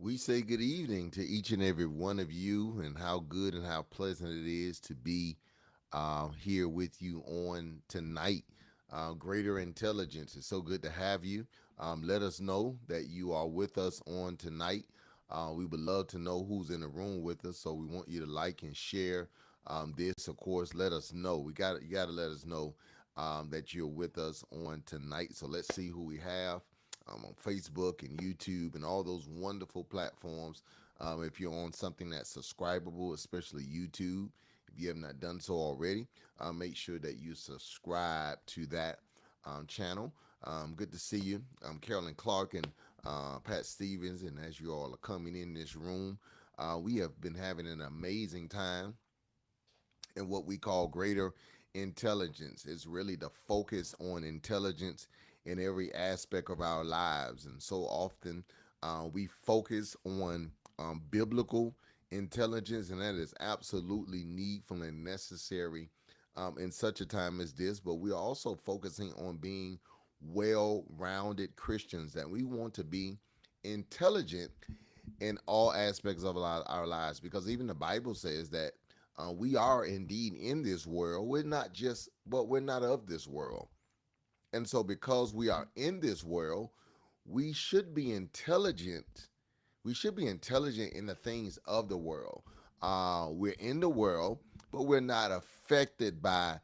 We say good evening to each and every one of you, and how good and how pleasant it is to be here with you on tonight. Greater Intelligence. It's so good to have you. Let us know that you are with us on tonight. We would love to know who's in the room with us, so we want you to like and share this. Of course, let us know. You got to let us know that you're with us on tonight. So let's see who we have on Facebook and YouTube and all those wonderful platforms. If you're on something that's subscribable, especially YouTube, if you have not done so already, make sure that you subscribe to that channel. Good to see you. Carolyn Clark and Pat Stevens, and as you all are coming in this room, we have been having an amazing time in what we call greater intelligence. It's really the focus on intelligence in every aspect of our lives. And so often we focus on biblical intelligence, and that is absolutely needful and necessary in such a time as this. But we are also focusing on being well rounded Christians, that we want to be intelligent in all aspects of our lives, because even the Bible says that we are indeed in this world. We're not just, but we're not of this world. And so, because we are in this world, we should be intelligent. We should be intelligent in the things of the world. We're in the world, but we're not affected by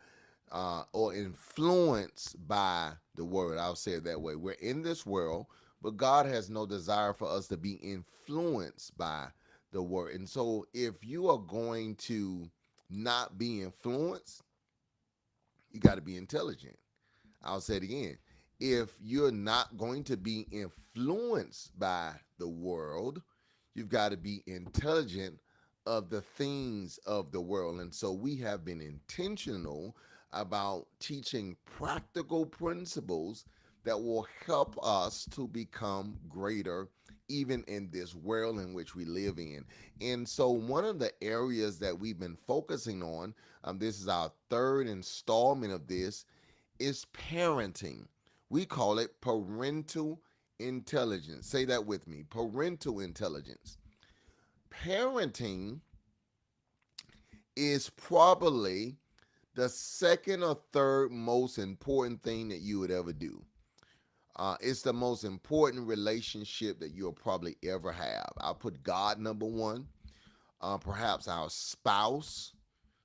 or influenced by the world. I'll say it that way. We're in this world, but God has no desire for us to be influenced by the word. And so, if you are going to not be influenced, you got to be intelligent. I'll say it again. If you're not going to be influenced by the world, you've got to be intelligent of the things of the world. And so we have been intentional about teaching practical principles that will help us to become greater even in this world in which we live in. And so one of the areas that we've been focusing on, this is our third installment of this, is parenting. We call it parental intelligence. Say that with me, parental intelligence. Parenting is probably the second or third most important thing that you would ever do. It's the most important relationship that you'll probably ever have. I'll put God number one, perhaps our spouse,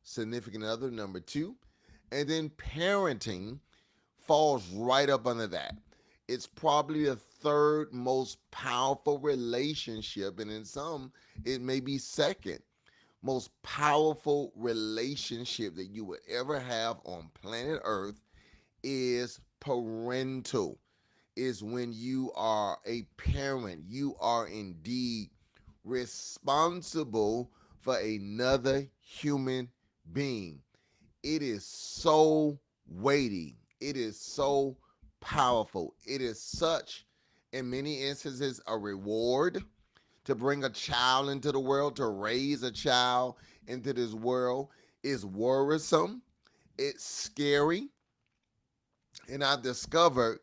significant other number two, and then parenting falls right up under that. It's probably the third most powerful relationship, and in some, it may be second most powerful relationship that you would ever have on planet Earth is parental. Is when you are a parent, you are indeed responsible for another human being. It is so weighty. It is so powerful. It is such, in many instances, a reward to bring a child into the world, to raise a child into this world is worrisome. It's scary. And I've discovered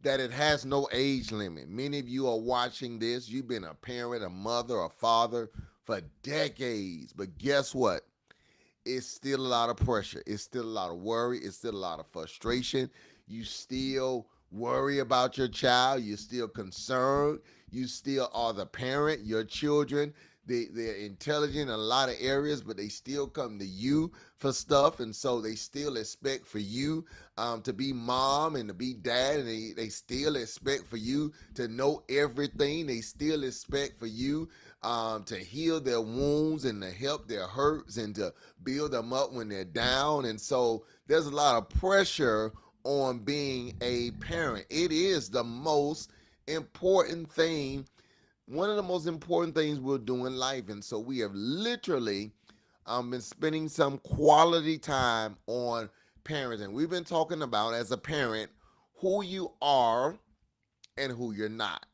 that it has no age limit. Many of you are watching this. You've been a parent, a mother, a father for decades. But guess what? It's still a lot of pressure. It's still a lot of worry. It's still a lot of frustration. You still worry about your child. You're still concerned. You still are the parent. Your children, they're intelligent in a lot of areas, but they still come to you for stuff. And so they still expect for you to be mom and to be dad. And they still expect for you to know everything. They still expect for you to heal their wounds and to help their hurts and to build them up when they're down. And so there's a lot of pressure on being a parent. It is the most important thing, one of the most important things we'll do in life. And so we have literally been spending some quality time on parenting. We've been talking about, as a parent, who you are and who you're not.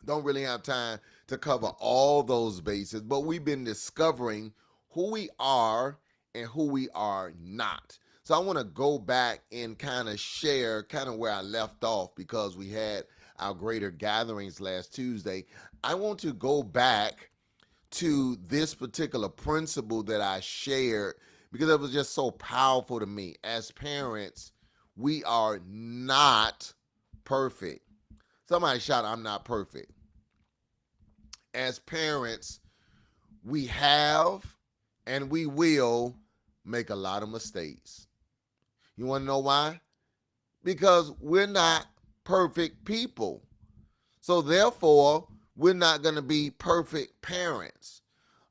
Don't really have time to cover all those bases, but we've been discovering who we are and who we are not. So I want to go back and kind of share kind of where I left off, because we had our greater gatherings last Tuesday, I want to go back to this particular principle that I shared because it was just so powerful to me. As parents, we are not perfect. Somebody shout, I'm not perfect. As parents, we have and we will make a lot of mistakes. You want to know why? Because we're not perfect people. So therefore, we're not going to be perfect parents.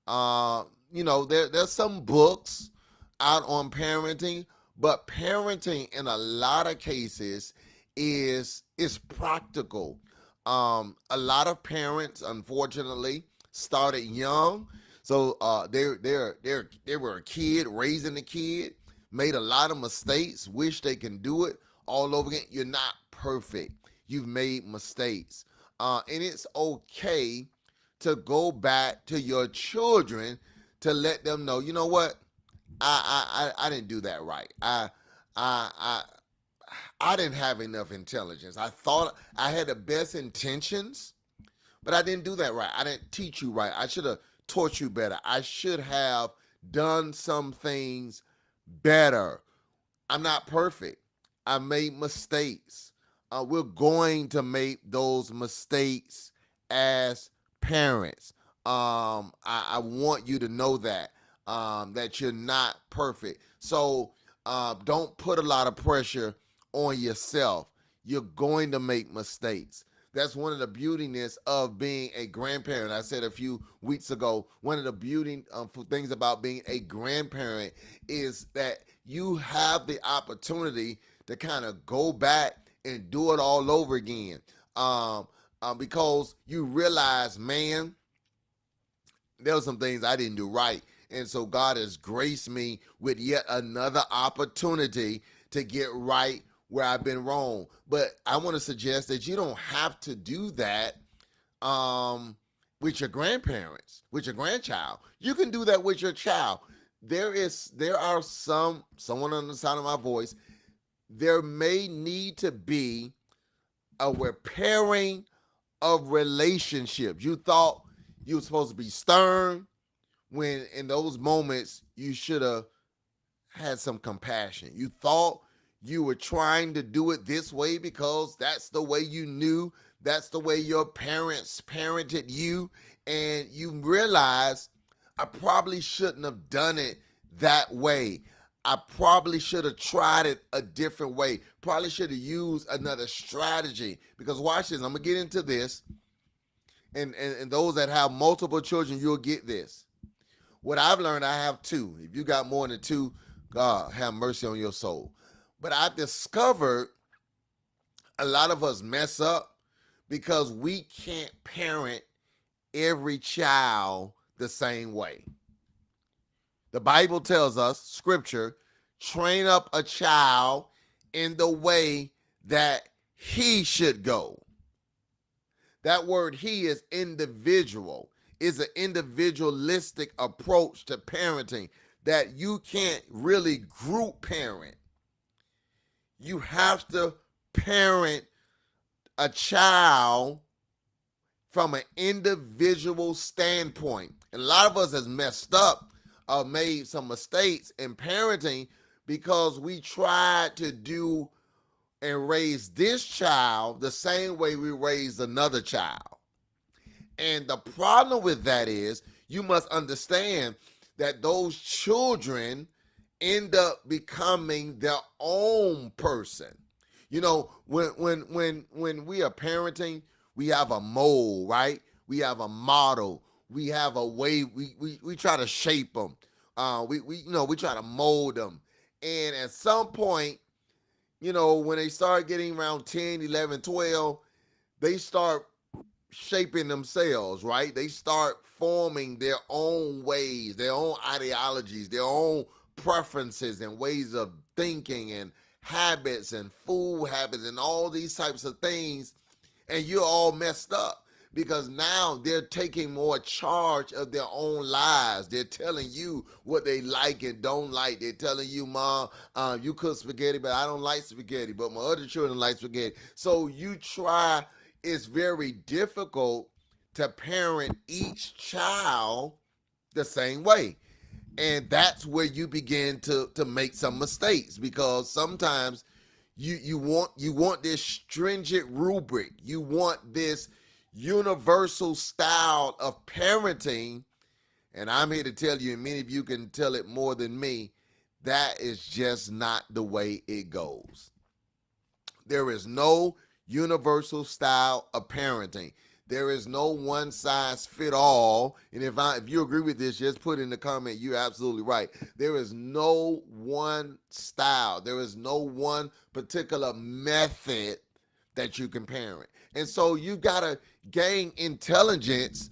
There's some books out on parenting, but parenting in a lot of cases is practical. A lot of parents, unfortunately, started young, so they were a kid raising a kid, made a lot of mistakes, wish they can do it all over again. You're not perfect. You've made mistakes, and it's okay to go back to your children to let them know, you know what, I didn't do that right. I I didn't have enough intelligence. I thought I had the best intentions, but I didn't do that right. I didn't teach you right. I should have taught you better. I should have done some things better. I'm not perfect. I made mistakes. We're going to make those mistakes as parents. I want you to know that you're not perfect. So don't put a lot of pressure on yourself. You're going to make mistakes. That's one of the beautiness of being a grandparent. I said a few weeks ago, one of the beauty things about being a grandparent is that you have the opportunity to kind of go back and do it all over again. Because you realize, man, there were some things I didn't do right. And so God has graced me with yet another opportunity to get right where I've been wrong. But I want to suggest that you don't have to do that with your grandparents, with your grandchild. You can do that with your child. There are someone on the sound of my voice, there may need to be a repairing of relationships. You thought you were supposed to be stern, when in those moments you should have had some compassion. You thought you were trying to do it this way because that's the way you knew, that's the way your parents parented you, and you realize I probably shouldn't have done it that way. I probably should have tried it a different way. Probably should have used another strategy. Because watch this, I'm gonna get into this. And those that have multiple children, you'll get this. What I've learned, I have two. If you got more than two, God have mercy on your soul. But I've discovered a lot of us mess up because we can't parent every child the same way. The Bible tells us, scripture, train up a child in the way that he should go. That word he is individual. Is an individualistic approach to parenting that you can't really group parent. You have to parent a child from an individual standpoint. And a lot of us has messed up, made some mistakes in parenting because we tried to do and raise this child the same way we raised another child. And the problem with that is you must understand that those children end up becoming their own person. You know, when we are parenting, we have a mold, right? We have a model. We have a way we try to shape them. We try to mold them. And at some point, when they start getting around 10, 11, 12, they start shaping themselves, right? They start forming their own ways, their own ideologies, their own preferences and ways of thinking and habits and food habits and all these types of things. And you're all messed up because now they're taking more charge of their own lives. They're telling you what they like and don't like. They're telling you, Mom, you cook spaghetti, but I don't like spaghetti, but my other children like spaghetti. So you try it's very difficult to parent each child the same way. And that's where you begin to make some mistakes, because sometimes you want this stringent rubric, you want this universal style of parenting. And I'm here to tell you, and many of you can tell it more than me, that is just not the way it goes. There is no universal style of parenting. There is no one size fit all. And if you agree with this, just put in the comment. You're absolutely right. There is no one style. There is no one particular method that you can parent. And so you gotta gain intelligence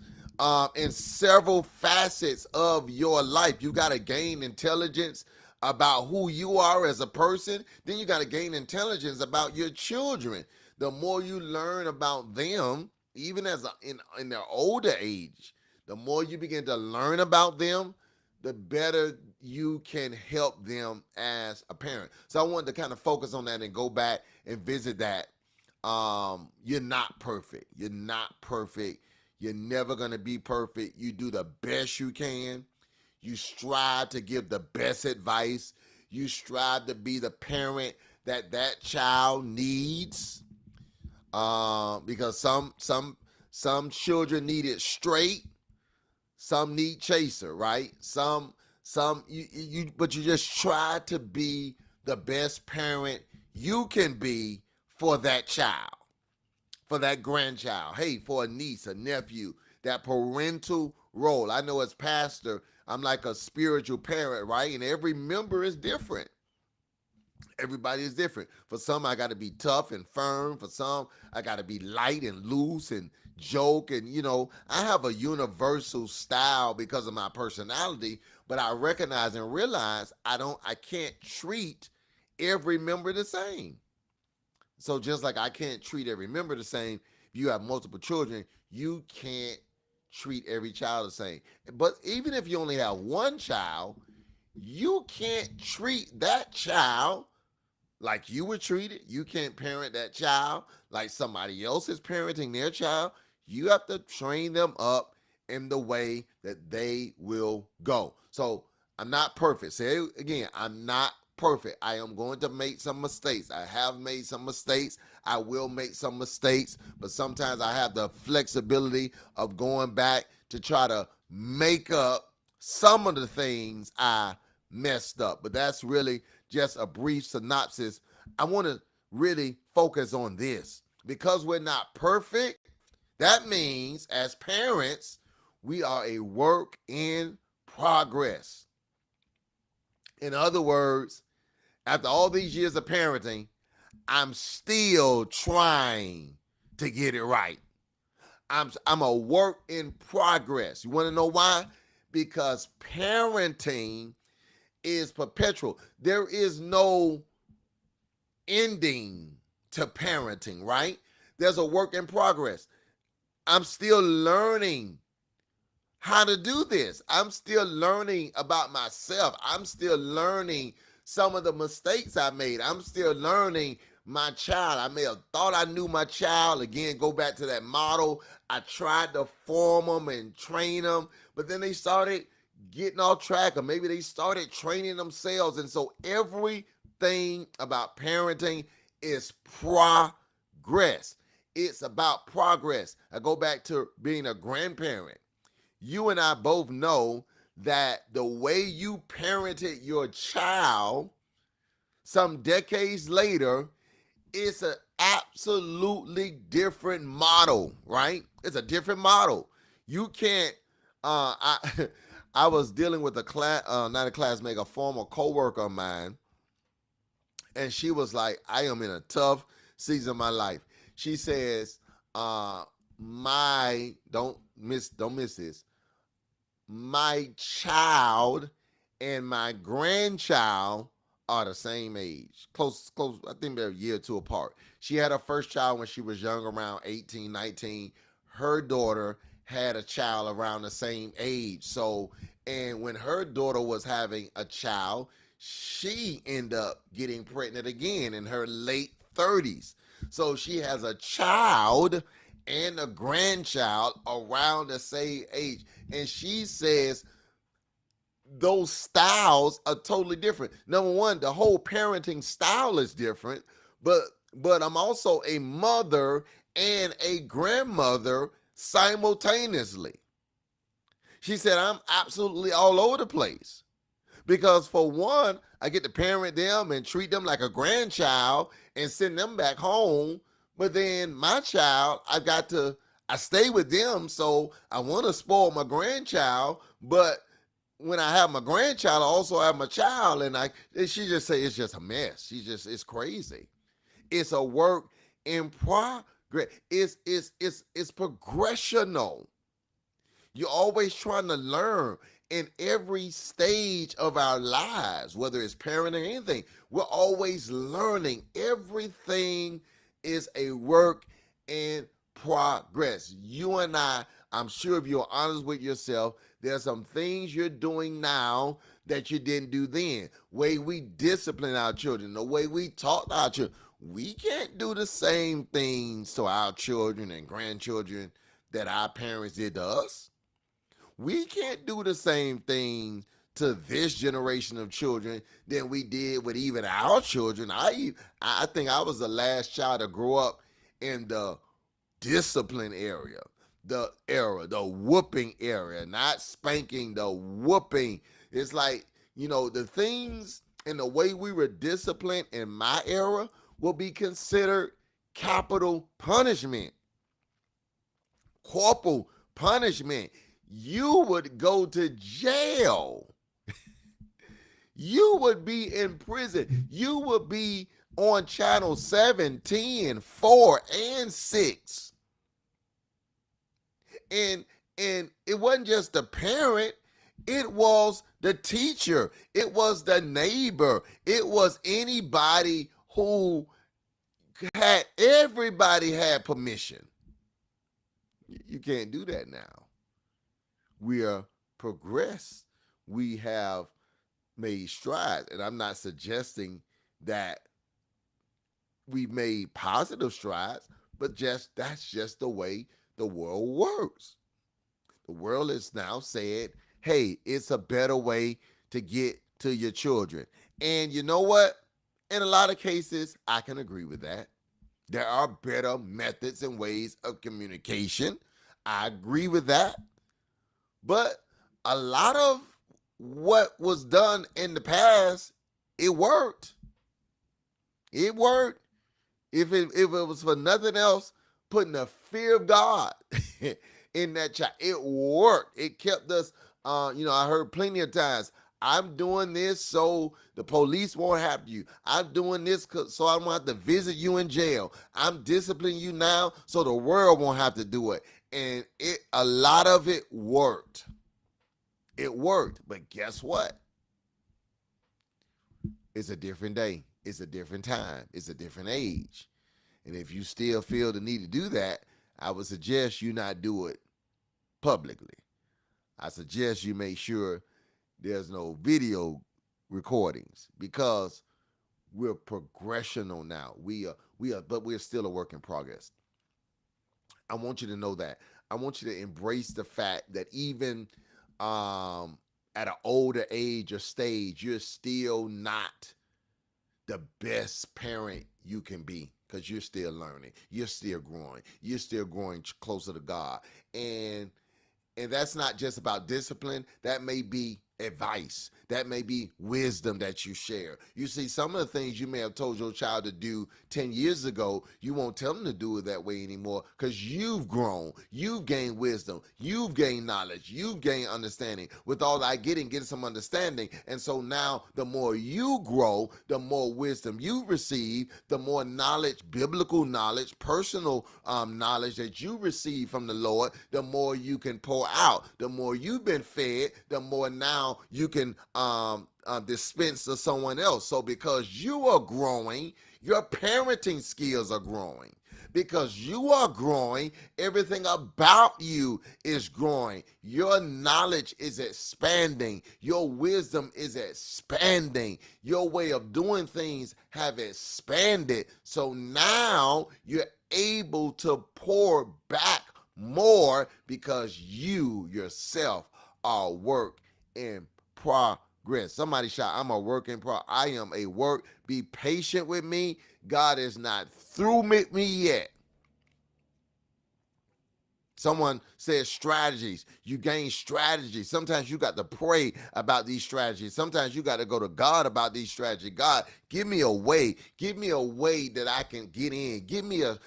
in several facets of your life. You gotta gain intelligence about who you are as a person. Then you got to gain intelligence about your children. The more you learn about them, even in their older age, the more you begin to learn about them, the better you can help them as a parent. So I wanted to kind of focus on that and go back and visit that. You're not perfect. You're not perfect. You're never going to be perfect. You do the best you can. You strive to give the best advice. You strive to be the parent that child needs. Because some children need it straight. Some need chaser, right? Some but you just try to be the best parent you can be for that child, for that grandchild. Hey, for a niece, a nephew, that parental role. I know as pastor, I'm like a spiritual parent, right? And every member is different. Everybody is different. For some, I got to be tough and firm. For some, I got to be light and loose and joke. And, I have a universal style because of my personality, but I recognize and realize I can't treat every member the same. So just like I can't treat every member the same, if you have multiple children, you can't treat every child the same. But even if you only have one child, you can't treat that child like you were treated. You can't parent that child like somebody else is parenting their child. You have to train them up in the way that they will go. So I'm not perfect. Say it again, I'm not perfect. I am going to make some mistakes. I have made some mistakes. I will make some mistakes, but sometimes I have the flexibility of going back to try to make up some of the things I messed up. But that's really just a brief synopsis. I want to really focus on this. Because we're not perfect, that means as parents, we are a work in progress. In other words, after all these years of parenting, I'm still trying to get it right. I'm a work in progress. You want to know why? Because parenting is perpetual. There is no ending to parenting, right? There's a work in progress. I'm still learning how to do this. I'm still learning about myself. I'm still learning some of the mistakes I made. I'm still learning my child. I may have thought I knew my child. Again, go back to that model. I tried to form them and train them, but then they started getting off track, or maybe they started training themselves. And so everything about parenting is progress. It's about progress. I go back to being a grandparent. You and I both know that the way you parented your child some decades later, it's an absolutely different model, right? It's a different model. You can't. I I was dealing with a class, not a classmate, a former coworker of mine, and she was like, "I am in a tough season of my life." She says, "My don't miss this. My child and my grandchild are the same age, close. I think they're a year or two apart. She had her first child when she was young, around 18, 19. Her daughter had a child around the same age. So, and when her daughter was having a child, she ended up getting pregnant again in her late 30s. So she has a child and a grandchild around the same age. And she says those styles are totally different. Number one, the whole parenting style is different, but I'm also a mother and a grandmother simultaneously. She said I'm absolutely all over the place. Because for one, I get to parent them and treat them like a grandchild and send them back home. But then my child, I stay with them. So I want to spoil my grandchild. But when I have my grandchild, I also have my child. She just say it's just a mess. It's crazy. It's a work in progress. It's progressional. You're always trying to learn in every stage of our lives, whether it's parenting or anything. We're always learning. Everything is a work in progress. You and I'm sure if you're honest with yourself, there's some things you're doing now that you didn't do then. Way we discipline our children, the way we talk to our children. We can't do the same things to our children and grandchildren that our parents did to us. We can't do the same thing to this generation of children than we did with even our children. I think I was the last child to grow up in the discipline the whooping area, not spanking, the whooping. It's like, the things and the way we were disciplined in my era will be considered capital punishment, corporal punishment. You would go to jail. You would be in prison. You would be on channel 7, 10, 4, and 6. And it wasn't just the parent, it was the teacher, it was the neighbor, it was anybody who everybody had permission. You can't do that now. We are progressed. We have made strides. And I'm not suggesting that we've made positive strides, but that's just the way the world works. The world has now said, hey, it's a better way to get to your children. And you know what? In a lot of cases, I can agree with that. There are better methods and ways of communication. I agree with that. But a lot of what was done in the past, it worked. It worked. If it was for nothing else, putting the fear of God in that child, it worked. It kept us, I heard plenty of times, I'm doing this so the police won't have you. I'm doing this so I won't have to visit you in jail. I'm disciplining you now so the world won't have to do it. And a lot of it worked. It worked. But guess what? It's a different day. It's a different time. It's a different age. And if you still feel the need to do that, I would suggest you not do it publicly. I suggest you make sure there's no video recordings because we're progressional now. But we're still a work in progress. I want you to know that. I want you to embrace the fact that even at an older age or stage, you're still not the best parent you can be because you're still learning. You're still growing. You're still growing closer to God. And that's not just about discipline. That may be advice. That may be wisdom that you share. You see, some of the things you may have told your child to do 10 years ago, you won't tell them to do it that way anymore because you've grown. You've gained wisdom. You've gained knowledge. You've gained understanding. With all that getting some understanding. And so now the more you grow, the more wisdom you receive, the more knowledge, biblical knowledge, personal knowledge that you receive from the Lord, the more you can pour out. The more you've been fed, the more now you can dispense to someone else. So because you are growing, your parenting skills are growing. Because you are growing, everything about you is growing. Your knowledge is expanding. Your wisdom is expanding. Your way of doing things have expanded. So now you're able to pour back more because you yourself are a work in progress. Somebody shout, I'm a work in progress. I am a work. Be patient with me. God is not through with me yet. Someone says strategies. You gain strategies. Sometimes you got to pray about these strategies. Sometimes you got to go to God about these strategies. God, give me a way. Give me a way that I can get in. Give me a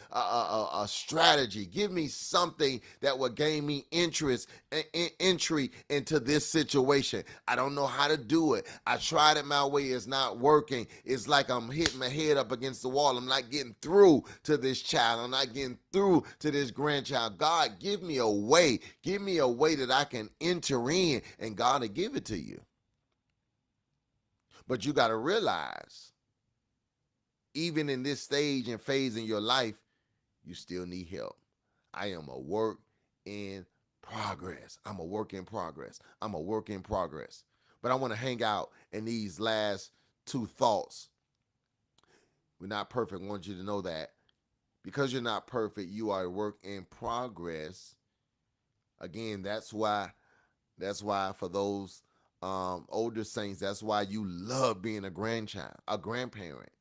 strategy. Give me something that will gain me interest and entry into this situation. I don't know how to do it. I tried it my way. It's not working. It's like I'm hitting my head up against the wall. I'm not getting through to this child. I'm not getting through to this grandchild. God, give me a way. Give me a way that I can enter in, and God will give it to you. But you got to realize, even in this stage and phase in your life, you still need help. I am a work in progress. I'm a work in progress. I'm a work in progress. But I want to hang out in these last two thoughts. We're not perfect. I want you to know that. Because you're not perfect, you are a work in progress. Again, that's why for those older saints, that's why you love being a grandparent.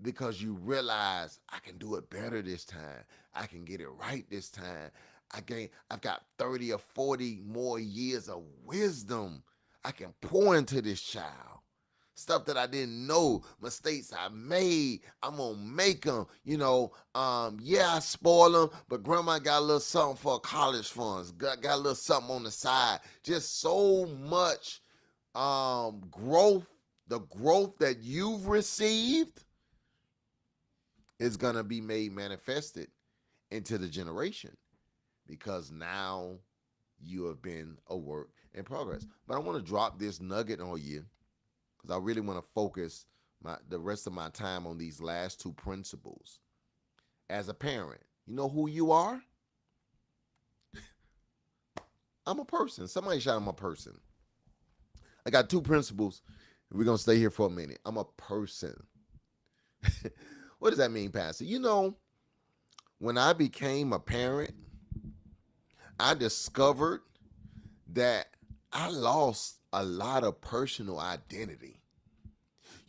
Because you realize I can do it better this time. I can get it right this time. I've got 30 or 40 more years of wisdom I can pour into this child. Stuff that I didn't know, mistakes I made, I'm gonna make them. Yeah, I spoil them, but grandma got a little something for college funds. Got a little something on the side. Just so much growth. The growth that you've received is gonna be made manifested into the generation, because now you have been a work in progress. But I want to drop this nugget on you, because I really want to focus the rest of my time on these last two principles. As a parent, you know who you are? I'm a person. Somebody shout, I'm a person. I got two principles. We're going to stay here for a minute. I'm a person. What does that mean, Pastor? When I became a parent, I discovered that I lost a lot of personal identity.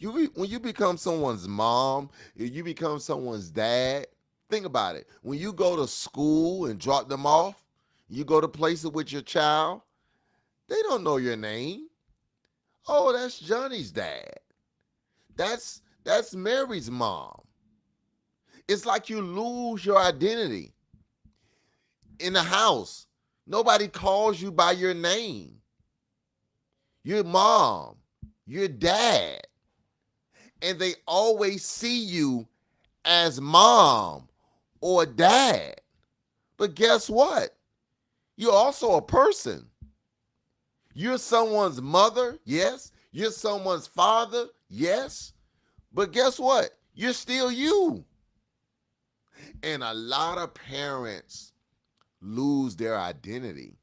When you become someone's mom, you become someone's dad, think about it. When you go to school and drop them off, you go to places with your child, they don't know your name. Oh, that's Johnny's dad. That's Mary's mom. It's like you lose your identity. In the house, nobody calls you by your name. Your mom, your dad. And they always see you as mom or dad. But guess what? You're also a person. You're someone's mother, yes. You're someone's father, yes. But guess what? You're still you. And a lot of parents lose their identity.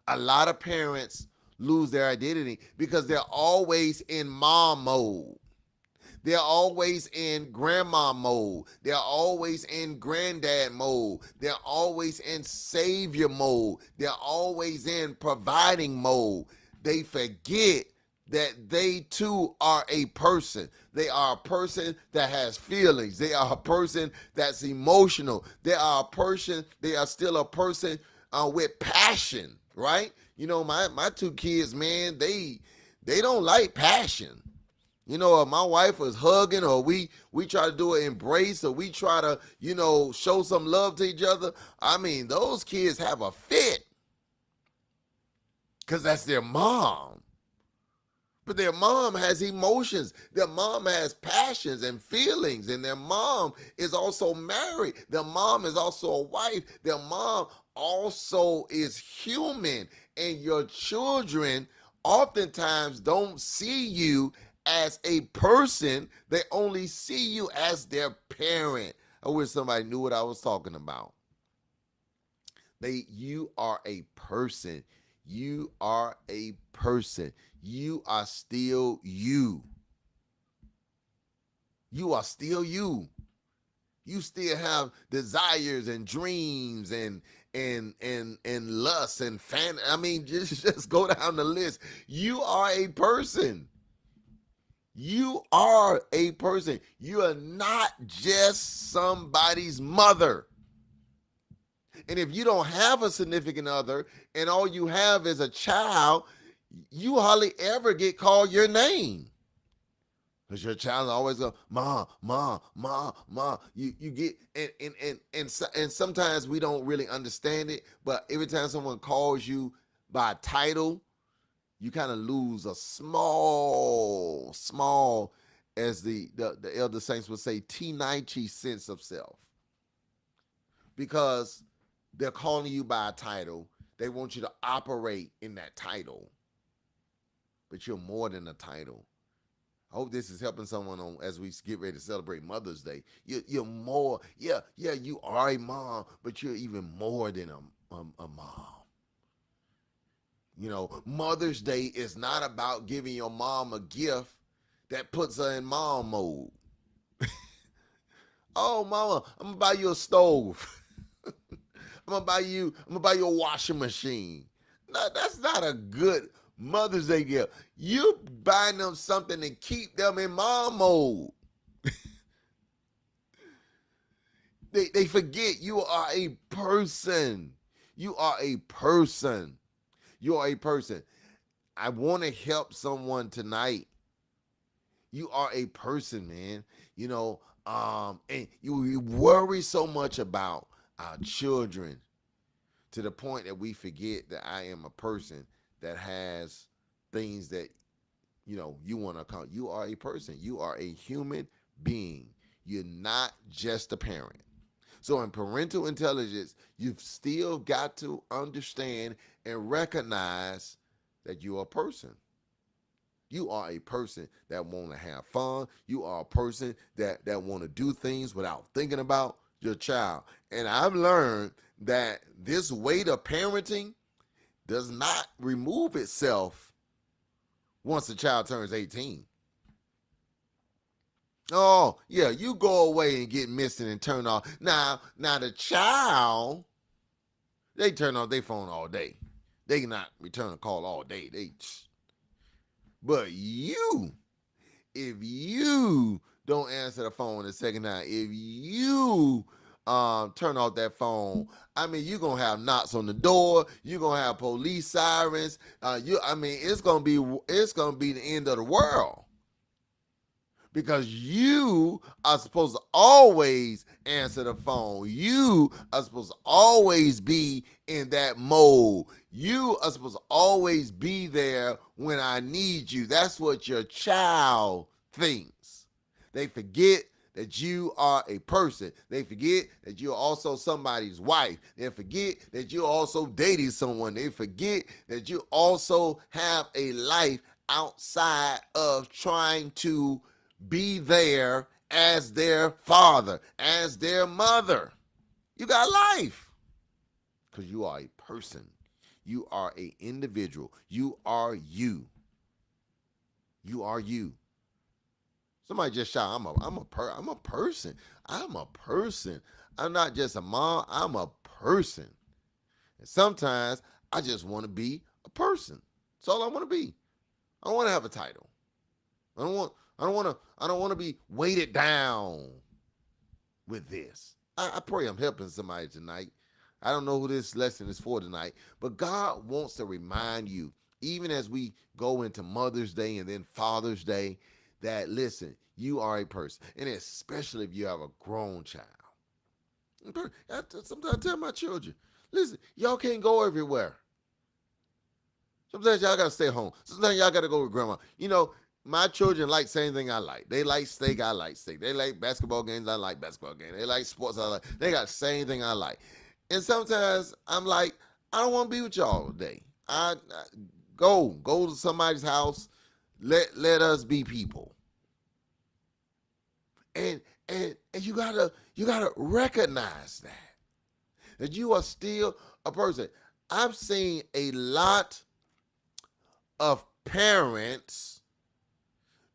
A lot of parents lose their identity because they're always in mom mode. They're always in grandma mode. They're always in granddad mode. They're always in savior mode. They're always in providing mode. They forget that they too are a person. They are a person that has feelings. They are a person that's emotional. They are still a person with passion, right? My two kids, man, they don't like passion. If my wife was hugging, or we try to do an embrace, or we try to, show some love to each other, I mean, those kids have a fit because that's their mom. But their mom has emotions. Their mom has passions and feelings, and their mom is also married. Their mom is also a wife. Their mom also is human, and your children oftentimes don't see you as a person. They only see you as their parent. I wish somebody knew what I was talking about. You are a person. You are a person. You are still you. You are still you. You still have desires and dreams and lusts and fan. I mean, just go down the list. You are a person. You are a person. You are not just somebody's mother. And if you don't have a significant other and all you have is a child, you hardly ever get called your name. Because your child always go, ma, ma, ma, ma. You get and sometimes we don't really understand it, but every time someone calls you by title, you kind of lose a small, as the elder saints would say, teeny sense of self. Because they're calling you by a title. They want you to operate in that title. But you're more than a title. I hope this is helping someone on as we get ready to celebrate Mother's Day. You're more, yeah, you are a mom, but you're even more than a mom. You know, Mother's Day is not about giving your mom a gift that puts her in mom mode. Oh, mama, I'm gonna buy you a stove. I'm gonna buy you a washing machine. No, that's not a good Mother's Day gift. You buying them something to keep them in mom mode. They forget you are a person. You are a person. You are a person. I want to help someone tonight. You are a person, man. You know, and you worry so much about our children to the point that we forget that I am a person that has things that you want to account. You are a person. You are a human being. You're not just a parent. So in parental intelligence, you've still got to understand and recognize that you're a person. You are a person that want to have fun. You are a person that want to do things without thinking about your child. And I've learned that this weight of parenting does not remove itself once the child turns 18. Oh, yeah, you go away and get missing and turn off. Now the child, they turn off their phone all day. They cannot return a call all day. But if you don't answer the phone the second time, if you turn off that phone, I mean, you're gonna have knocks on the door. You're gonna have police sirens. It's gonna be the end of the world. Because you are supposed to always answer the phone. You are supposed to always be in that mode. You are supposed to always be there when I need you. That's what your child thinks. They forget that you are a person. They forget that you're also somebody's wife. They forget that you're also dating someone. They forget that you also have a life outside of trying to be there as their father, as their mother. You got life because you are a person. You are an individual. You are you. You are you. Somebody just shout, I'm a person. I'm a person. I'm not just a mom. I'm a person. And sometimes I just want to be a person. That's all I want to be. I don't want to have a title. I don't want to be weighted down with this. I pray I'm helping somebody tonight. I don't know who this lesson is for tonight, but God wants to remind you, even as we go into Mother's Day and then Father's Day, that listen, you are a person, and especially if you have a grown child. Sometimes I tell my children, listen, y'all can't go everywhere. Sometimes y'all gotta stay home. Sometimes y'all gotta go with grandma. My children like the same thing I like. They like steak, I like steak. They like basketball games, I like basketball games. They like sports, I like. They got the same thing I like. And sometimes I'm like, I don't want to be with y'all today. I go to somebody's house. Let us be people. And And you gotta recognize that you are still a person. I've seen a lot of parents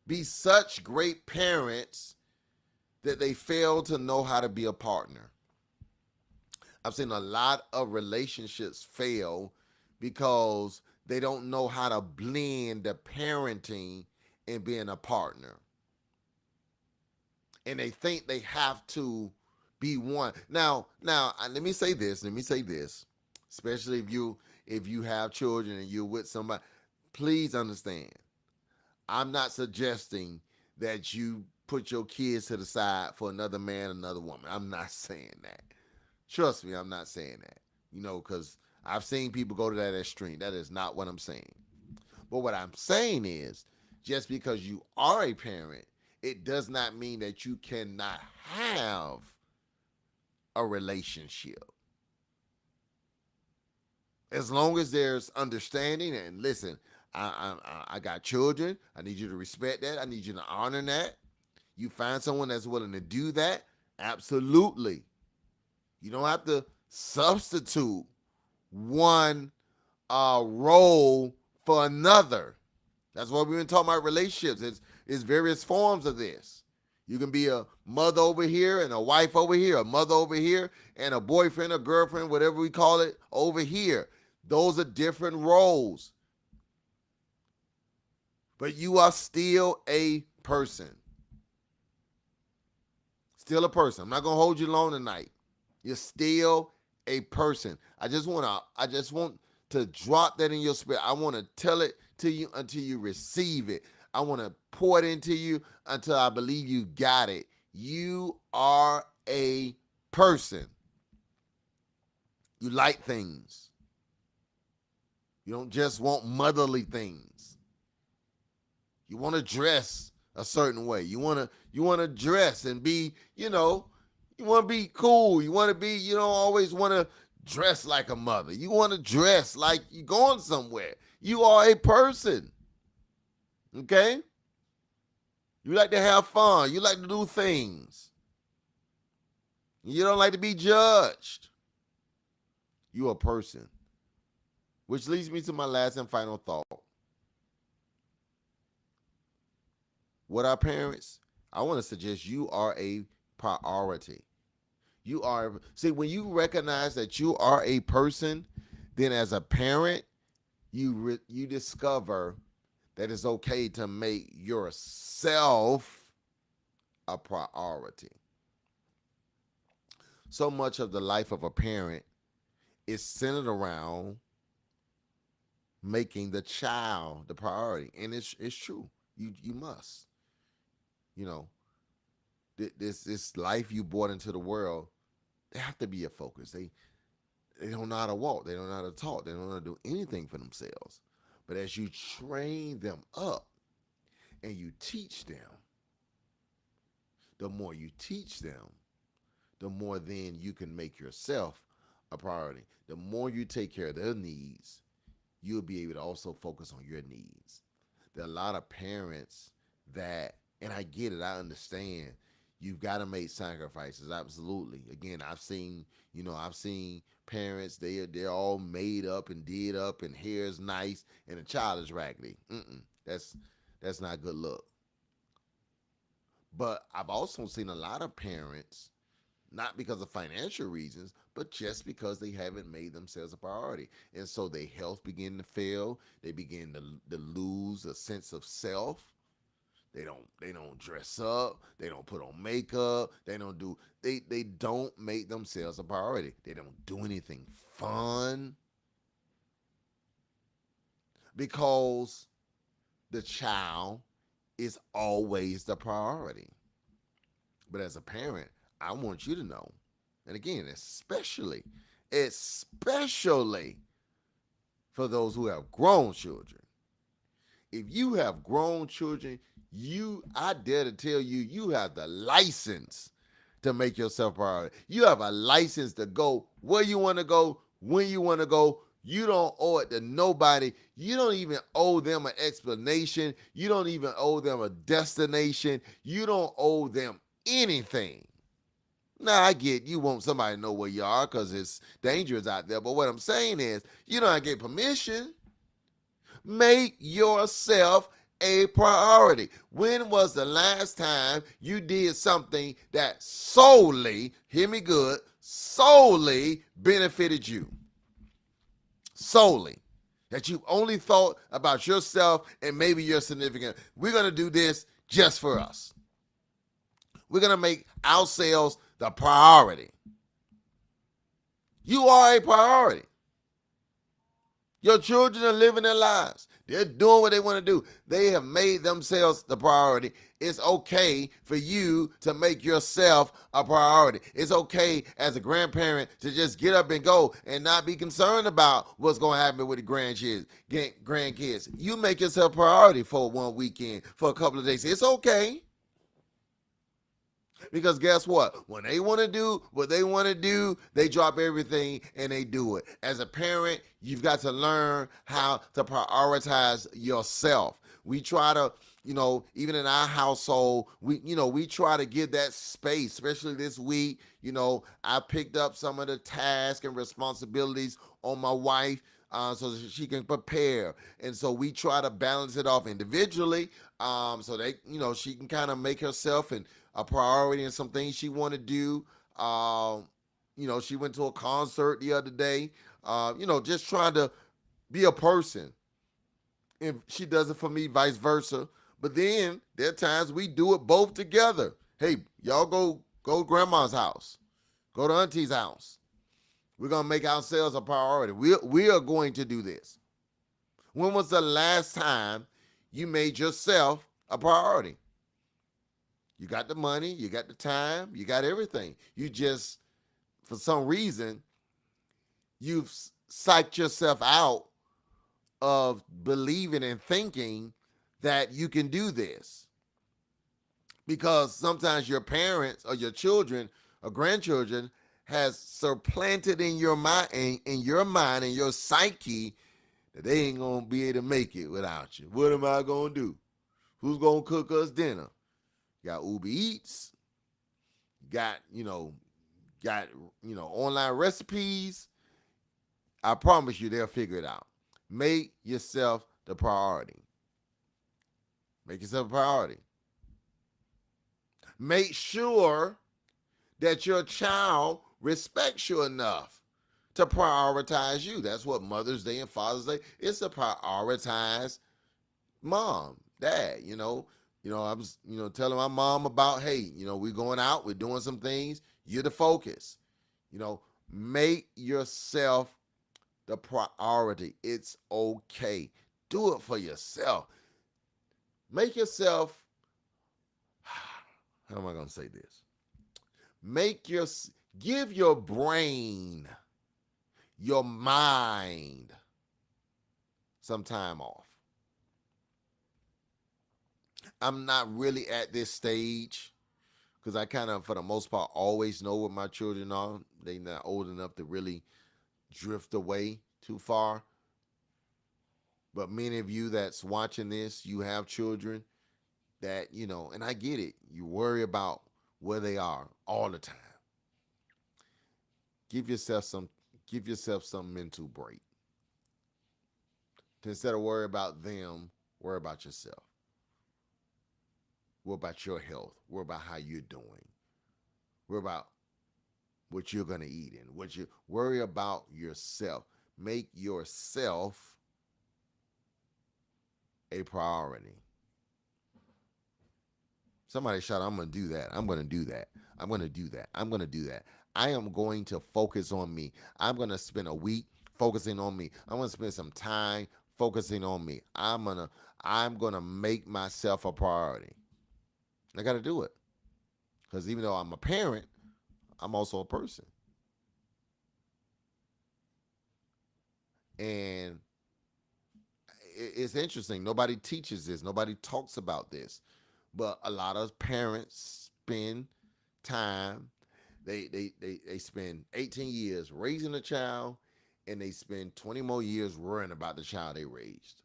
be such great parents that they fail to know how to be a partner. I've seen a lot of relationships fail because they don't know how to blend the parenting and being a partner. And they think they have to be one. Now, let me say this. Let me say this. Especially if you have children and you're with somebody, please understand. I'm not suggesting that you put your kids to the side for another man, another woman. I'm not saying that. Trust me, I'm not saying that. Because I've seen people go to that extreme. That is not what I'm saying. But what I'm saying is, just because you are a parent, it does not mean that you cannot have a relationship. As long as there's understanding and listen, I got children. I need you to respect that. I need you to honor that. You find someone that's willing to do that, absolutely. You don't have to substitute one role for another. That's why we've been talking about relationships. It's various forms of this. You can be a mother over here and a wife over here, a mother over here, and a boyfriend or girlfriend, whatever we call it, over here. Those are different roles. But you are still a person. Still a person. I'm not gonna hold you long tonight. You're still a person. I just want to drop that in your spirit. I want to tell it to you until you receive it. I want to pour it into you until I believe you got it. You are a person. You like things. You don't just want motherly things. You want to dress a certain way. You want to dress and be, you want to be cool. You want to be, you don't always want to dress like a mother. You want to dress like you're going somewhere. You are a person. Okay? You like to have fun. You like to do things. You don't like to be judged. You're a person. Which leads me to my last and final thought. What are parents? I want to suggest you are a priority. When you recognize that you are a person, then as a parent, you discover that it's okay to make yourself a priority. So much of the life of a parent is centered around making the child the priority, and it's true. You must, you know, this life you brought into the world, they have to be a focus. They don't know how to walk. They don't know how to talk. They don't know how to do anything for themselves. But as you train them up and you teach them, the more you teach them, the more then you can make yourself a priority. The more you take care of their needs, you'll be able to also focus on your needs. There are a lot of parents that, and I get it, I understand, you've got to make sacrifices. Absolutely. Again, I've seen parents, they're all made up and did up and hair is nice and the child is raggedy. That's not good look. But I've also seen a lot of parents, not because of financial reasons, but just because they haven't made themselves a priority. And so their health begin to fail. They begin to lose a sense of self. They don't dress up. They don't put on makeup. They don't make themselves a priority. They don't do anything fun because the child is always the priority. But as a parent, I want you to know, and again, especially for those who have grown children. If you have grown children, I dare to tell you, you have the license to make yourself a priority. You have a license to go where you want to go, when you want to go. You don't owe it to nobody. You don't even owe them an explanation. You don't even owe them a destination. You don't owe them anything. Now, I get you want somebody to know where you are because it's dangerous out there. But what I'm saying is, you don't get permission. Make yourself a priority. When was the last time you did something that solely, hear me good, solely benefited you? Solely. That you only thought about yourself and maybe your significant. We're going to do this just for us. We're going to make ourselves the priority. You are a priority. Your children are living their lives. They're doing what they want to do. They have made themselves the priority. It's okay for you to make yourself a priority. It's okay as a grandparent to just get up and go and not be concerned about what's going to happen with the grandkids. You make yourself a priority for one weekend, for a couple of days. It's okay. Because guess what? When they want to do what they want to do, they drop everything and they do it. As a parent, you've got to learn how to prioritize yourself. We try to, even in our household, we try to give that space, especially this week. I picked up some of the tasks and responsibilities on my wife so that she can prepare. And so we try to balance it off individually so that, she can kind of make herself and a priority and some things she want to do. She went to a concert the other day. Just trying to be a person. If she does it for me, vice versa. But then there are times we do it both together. Hey, y'all go to grandma's house, go to auntie's house. We're gonna make ourselves a priority. We are going to do this. When was the last time you made yourself a priority? You got the money, you got the time, you got everything. You just, for some reason, you've psyched yourself out of believing and thinking that you can do this. Because sometimes your parents or your children or grandchildren has supplanted in your mind and your psyche that they ain't gonna be able to make it without you. What am I gonna do? Who's gonna cook us dinner? You got Uber Eats, got online recipes. I promise you they'll figure it out. Make yourself the priority. Make yourself a priority. Make sure that your child respects you enough to prioritize you. That's what Mother's Day and Father's Day is, to prioritize mom, dad. I was, telling my mom about, hey, we're going out, we're doing some things. You're the focus. Make yourself the priority. It's okay. Do it for yourself. Make yourself, how am I going to say this? Give your brain, your mind some time off. I'm not really at this stage because I kind of, for the most part, always know what my children are. They're not old enough to really drift away too far. But many of you that's watching this, you have children that, and I get it. You worry about where they are all the time. Give yourself some mental break. Instead of worry about them, worry about yourself. Worry about your health. Worry about how you're doing. Worry about what you're gonna eat and worry about yourself. Make yourself a priority. Somebody shout, I'm gonna do that. I'm gonna do that. I'm gonna do that. I'm gonna do that. I am going to focus on me. I'm gonna spend a week focusing on me. I'm gonna spend some time focusing on me. I'm gonna make myself a priority. I gotta do it. Because even though I'm a parent, I'm also a person. And it's interesting. Nobody teaches this. Nobody talks about this. But a lot of parents spend time. They spend 18 years raising a child, and they spend 20 more years worrying about the child they raised.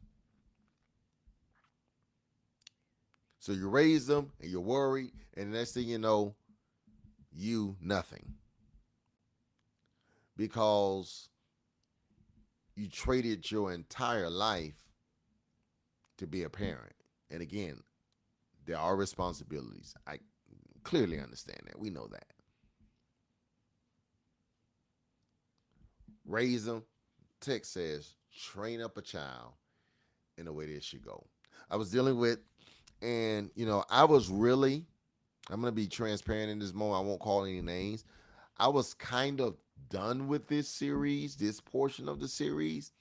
So you raise them and you're worried, and the next thing you know, you nothing. Because you traded your entire life to be a parent. And again, there are responsibilities. I clearly understand that. We know that. Raise them. Text says, train up a child in the way they should go. I was dealing with, and I was really, I'm going to be transparent in this moment. I won't call any names. I was kind of done with this series, this portion of the series.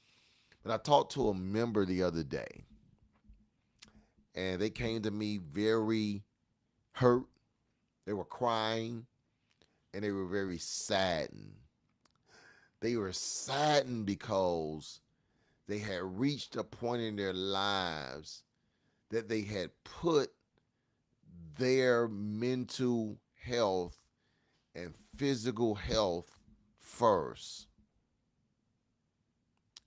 But I talked to a member the other day, and they came to me very hurt. They were crying, and they were very saddened. They were saddened because they had reached a point in their lives that they had put their mental health and physical health first.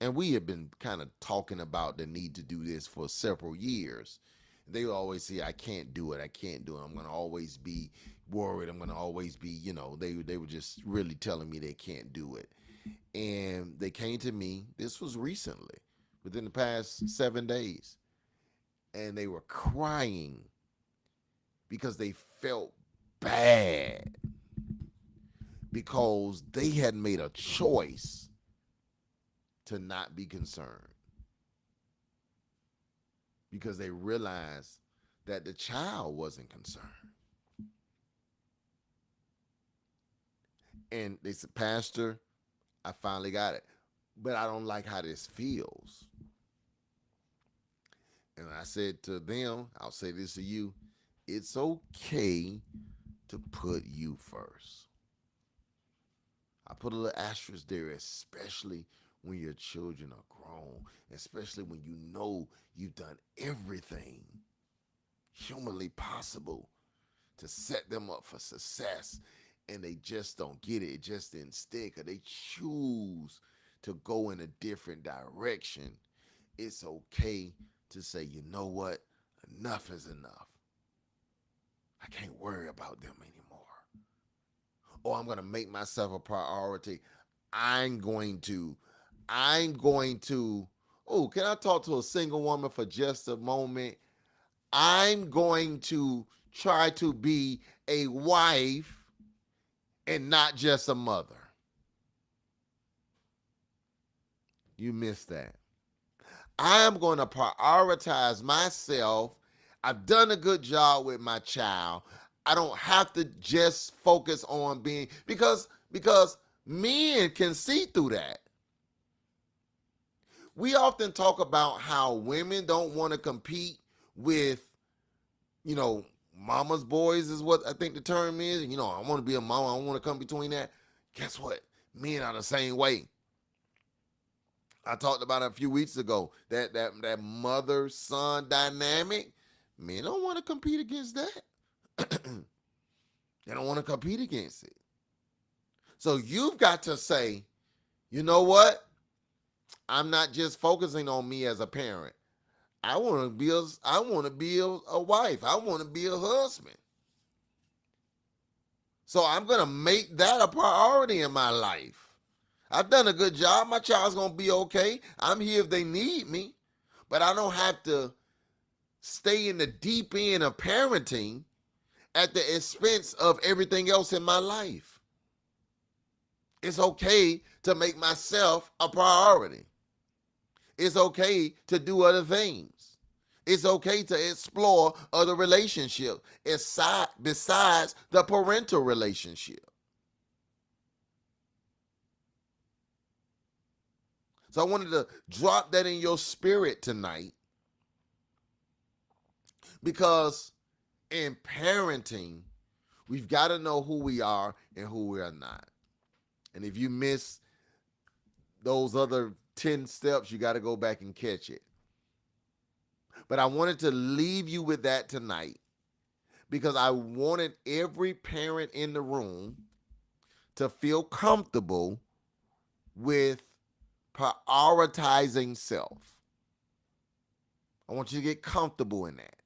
And we have been kind of talking about the need to do this for several years. They always say, I can't do it. I can't do it. I'm going to always be worried. I'm going to always be, they were just really telling me they can't do it. And they came to me, this was recently, within the past 7 days. And they were crying because they felt bad because they had made a choice to not be concerned because they realized that the child wasn't concerned. And they said, Pastor, I finally got it, but I don't like how this feels. And I said to them, I'll say this to you, it's okay to put you first. I put a little asterisk there, especially when your children are grown, especially when you know you've done everything humanly possible to set them up for success, and they just don't get it. It just didn't stick, or they choose to go in a different direction. It's okay to say, you know what? Enough is enough. I can't worry about them anymore. Or I'm going to make myself a priority. I'm going to, oh, can I talk to a single woman for just a moment? I'm going to try to be a wife and not just a mother. You missed that. I am going to prioritize myself. I've done a good job with my child. I don't have to just focus on being, because men can see through that. We often talk about how women don't want to compete with, mama's boys is what I think the term is. I want to be a mama. I don't want to come between that. Guess what? Men are the same way. I talked about it a few weeks ago. That mother-son dynamic. Men don't want to compete against that. They don't want to compete against it. So you've got to say, you know what? I'm not just focusing on me as a parent. I want to be a wife. I want to be a husband. So I'm going to make that a priority in my life. I've done a good job. My child's going to be okay. I'm here if they need me. But I don't have to stay in the deep end of parenting at the expense of everything else in my life. It's okay to make myself a priority. It's okay to do other things. It's okay to explore other relationships besides the parental relationship. So I wanted to drop that in your spirit tonight, because in parenting, we've got to know who we are and who we are not. And if you miss those other 10 steps, you got to go back and catch it. But I wanted to leave you with that tonight because I wanted every parent in the room to feel comfortable with prioritizing self. I want you to get comfortable in that.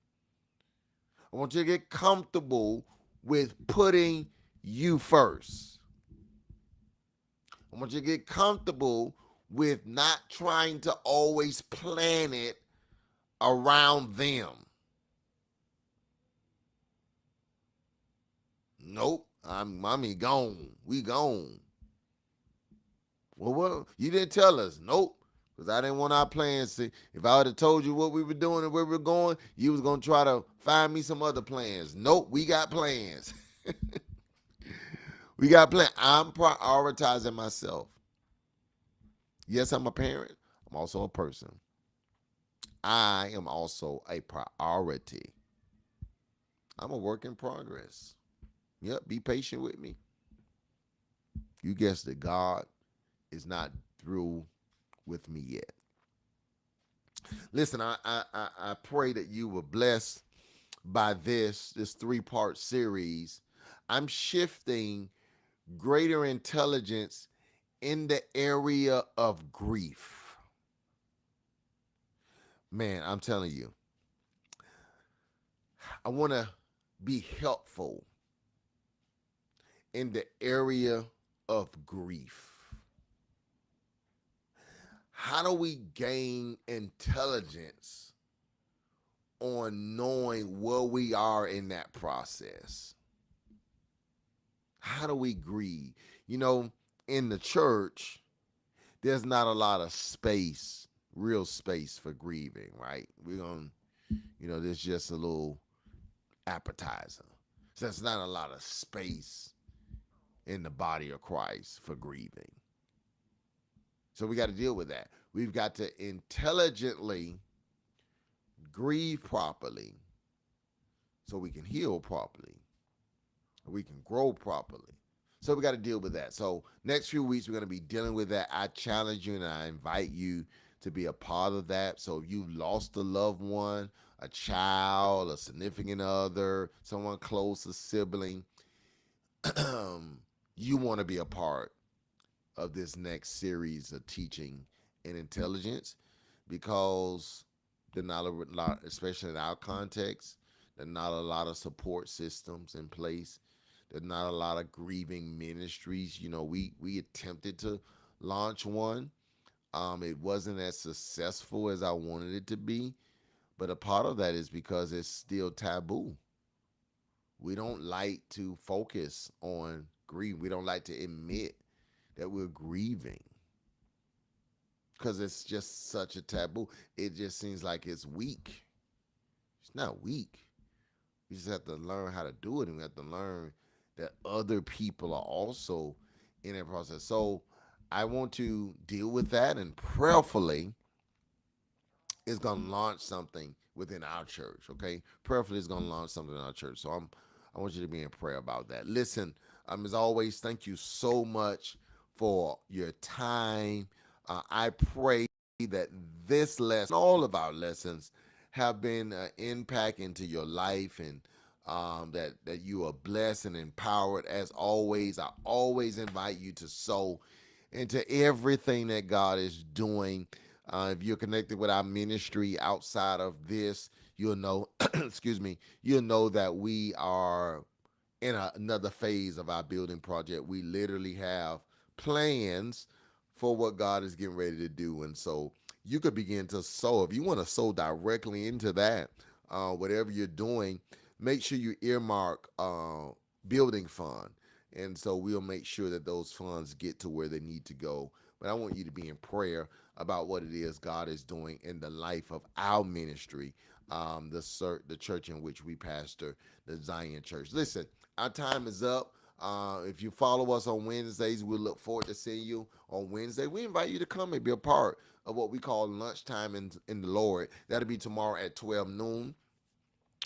I want you to get comfortable with putting you first. I want you to get comfortable with not trying to always plan it around them. Nope, I'm mommy gone. We gone. Well, what? You didn't tell us. Nope. Because I didn't want our plans to. If I would have told you what we were doing and where we were going, you was going to try to find me some other plans. Nope, we got plans. We got plans. I'm prioritizing myself. Yes, I'm a parent. I'm also a person. I am also a priority. I'm a work in progress. Yep, be patient with me. You guessed it. God is not through with me yet. Listen, I pray that you were blessed by this 3-part series. I'm shifting greater intelligence in the area of grief. Man, I'm telling you, I want to be helpful in the area of grief. How do we gain intelligence on knowing where we are in that process? How do we grieve? You know, in the church, there's not a lot of space, real space for grieving, right? We're going to, there's just a little appetizer. So there's not a lot of space in the body of Christ for grieving. So we got to deal with that. We've got to intelligently grieve properly so we can heal properly, we can grow properly. So we got to deal with that. So next few weeks, we're going to be dealing with that. I challenge you and I invite you to be a part of that. So if you've lost a loved one, a child, a significant other, someone close, a sibling, you want to be a part of this next series of teaching and intelligence, because there's not a lot, especially in our context, there's not a lot of support systems in place. There's not a lot of grieving ministries. We attempted to launch one. It wasn't as successful as I wanted it to be, but a part of that is because it's still taboo. We don't like to focus on grief. We don't like to admit that we're grieving because it's just such a taboo. It just seems like it's weak. It's not weak. We just have to learn how to do it, and we have to learn that other people are also in that process. So I want to deal with that, and prayerfully is going to launch something within our church, okay? Prayerfully is going to launch something in our church. So I want you to be in prayer about that. Listen, as always, thank you so much for your time. I pray that this lesson, all of our lessons, have been an impact into your life, and that you are blessed and empowered. As always, I always invite you to sow into everything that God is doing. If you're connected with our ministry outside of this, you'll know, excuse me, you'll know that we are in another phase of our building project. We literally have plans for what God is getting ready to do. And so you could begin to sow. If you want to sow directly into that, whatever you're doing, make sure you earmark building fund. And so we'll make sure that those funds get to where they need to go. But I want you to be in prayer about what it is God is doing in the life of our ministry, the church in which we pastor, the Zion Church. Listen, our time is up. If you follow us on Wednesdays, we'll look forward to seeing you on Wednesday. We invite you to come and be a part of what we call lunchtime in the Lord. That'll be tomorrow at 12 noon.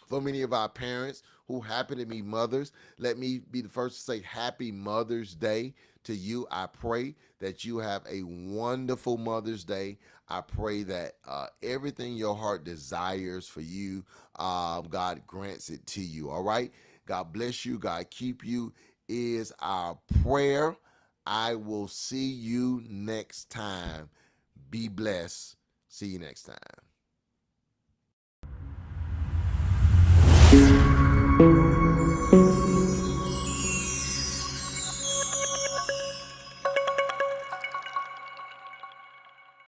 For many of our parents who happen to be mothers, let me be the first to say Happy Mother's Day to you. I pray that you have a wonderful Mother's Day. I pray that everything your heart desires for you, God grants it to you. All right? God bless you. God keep you is our prayer. I will see you next time. Be blessed. See you next time.